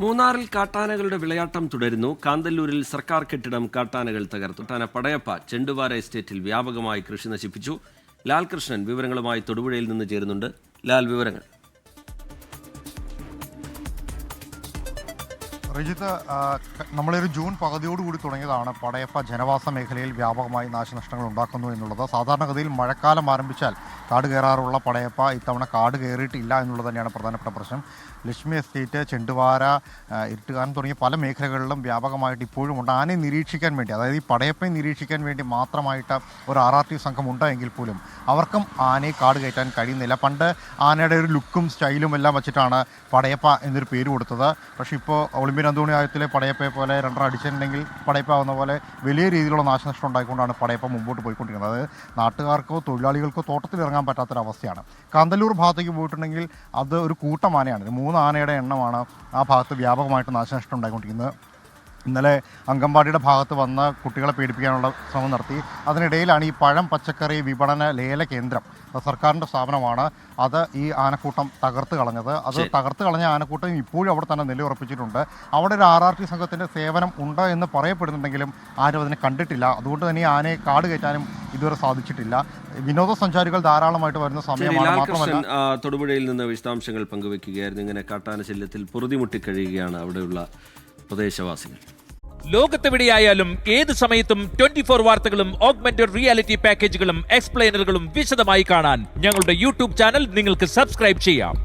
മൂന്നാറിൽ കാട്ടാനകളുടെ വിളയാട്ടം തുടരുന്നു. കാന്തല്ലൂരിൽ സർക്കാർ കെട്ടിടം കാട്ടാനകൾ തകർത്തു. കാട്ടാന പടയപ്പ ചെണ്ടുവാര എസ്റ്റേറ്റിൽ വ്യാപകമായി കൃഷി നശിപ്പിച്ചു. ലാൽകൃഷ്ണൻ വിവരങ്ങളുമായി തൊടുപുഴയിൽ നിന്ന് ചേരുന്നുണ്ട്. ലാൽ, വിവരങ്ങൾ. രജിത്ത്, നമ്മളൊരു ജൂൺ പകുതിയോടുകൂടി തുടങ്ങിയതാണ് പടയപ്പ ജനവാസ മേഖലയിൽ വ്യാപകമായി നാശനഷ്ടങ്ങൾ ഉണ്ടാക്കുന്നു എന്നുള്ളത്. സാധാരണഗതിയിൽ മഴക്കാലം ആരംഭിച്ചാൽ കാട് കയറാറുള്ള പടയപ്പ ഇത്തവണ കാട് കയറിയിട്ടില്ല എന്നുള്ളത് തന്നെയാണ് പ്രധാനപ്പെട്ട പ്രശ്നം. ലക്ഷ്മി എസ്റ്റേറ്റ്, ചെണ്ടുവാര, ഇരുട്ടുകാരൻ തുടങ്ങിയ പല മേഖലകളിലും വ്യാപകമായിട്ട് ഇപ്പോഴും ഉണ്ട്. ആനയെ നിരീക്ഷിക്കാൻ വേണ്ടി, അതായത് ഈ പടയപ്പയെ നിരീക്ഷിക്കാൻ വേണ്ടി മാത്രമായിട്ട് ഒരു RRT സംഘം ഉണ്ടെങ്കിൽ പോലും അവർക്കും ആനയെ കാട് കയറ്റാൻ കഴിയുന്നില്ല. പണ്ട് ആനയുടെ ഒരു ലുക്കും സ്റ്റൈലും എല്ലാം വെച്ചിട്ടാണ് പടയപ്പ എന്നൊരു പേര് കൊടുത്തത്. പക്ഷേ ഇപ്പോൾ ഒളിമ്പ്യൻ അന്തോണിയായത്തിലെ പടയപ്പയെ പോലെ രണ്ടെണ്ണം അടിച്ചിട്ടുണ്ടെങ്കിൽ പടയപ്പ ആവുന്ന പോലെ വലിയ രീതിയിലുള്ള നാശനഷ്ടം ഉണ്ടായിക്കൊണ്ടാണ് പടയപ്പ മുമ്പോട്ട് പോയിക്കൊണ്ടിരിക്കുന്നത്. അതായത് നാട്ടുകാർക്കോ തൊഴിലാളികൾക്കോ തോട്ടത്തിലിറങ്ങാൻ പറ്റാത്തൊരവസ്ഥയാണ്. കാന്തല്ലൂർ ഭാഗത്തേക്ക് പോയിട്ടുണ്ടെങ്കിൽ അത് ഒരു കൂട്ടം ആനയാണ്. 3 ആനയുടെ എണ്ണമാണ് ആ ഭാഗത്ത് വ്യാപകമായിട്ട് നാശനഷ്ടം ഉണ്ടായിക്കൊണ്ടിരിക്കുന്നത്. ഇന്നലെ അങ്കമ്പാടിയുടെ ഭാഗത്ത് വന്ന് കുട്ടികളെ പേടിപ്പിക്കാനുള്ള ശ്രമം നടത്തി. അതിനിടയിലാണ് ഈ പഴം പച്ചക്കറി വിപണന ലേല കേന്ദ്രം, സർക്കാരിൻ്റെ സ്ഥാപനമാണ്, അത് ഈ ആനക്കൂട്ടം തകർത്ത് കളഞ്ഞത്. അത് തകർത്ത് കളഞ്ഞ ആനക്കൂട്ടം ഇപ്പോഴും അവിടെ തന്നെ നിലയുറപ്പിച്ചിട്ടുണ്ട്. അവിടെ ഒരു RRT സംഘത്തിൻ്റെ സേവനം ഉണ്ട് എന്ന് പറയപ്പെടുന്നുണ്ടെങ്കിലും ആരും അതിനെ കണ്ടിട്ടില്ല. അതുകൊണ്ട് തന്നെ ഈ ആനയെ കാട് കയറ്റാനും ഇതുവരെ സാധിച്ചിട്ടില്ല. വിനോദസഞ്ചാരികൾ ധാരാളമായിട്ട് വരുന്ന സമയമാണ്. മാത്രമല്ല, തൊടുപുഴയിൽ നിന്ന് വിശദാംശങ്ങൾ പങ്കുവെക്കുകയായിരുന്നു. ഇങ്ങനെ കാട്ടാന ശല്യത്തിൽ പൊറുതിമുട്ടി കഴിയുകയാണ് അവിടെയുള്ള പ്രദേശവാസികൾ. ലോകത്തെവിടെയായാലും ഏത് സമയത്തും 24 വാർത്തകളും ഓഗ്മെന്റഡ് റിയാലിറ്റി പാക്കേജുകളും എക്സ്പ്ലെയിനറുകളും വിശദമായി കാണാൻ ഞങ്ങളുടെ യൂട്യൂബ് ചാനൽ നിങ്ങൾക്ക് സബ്സ്ക്രൈബ് ചെയ്യാം.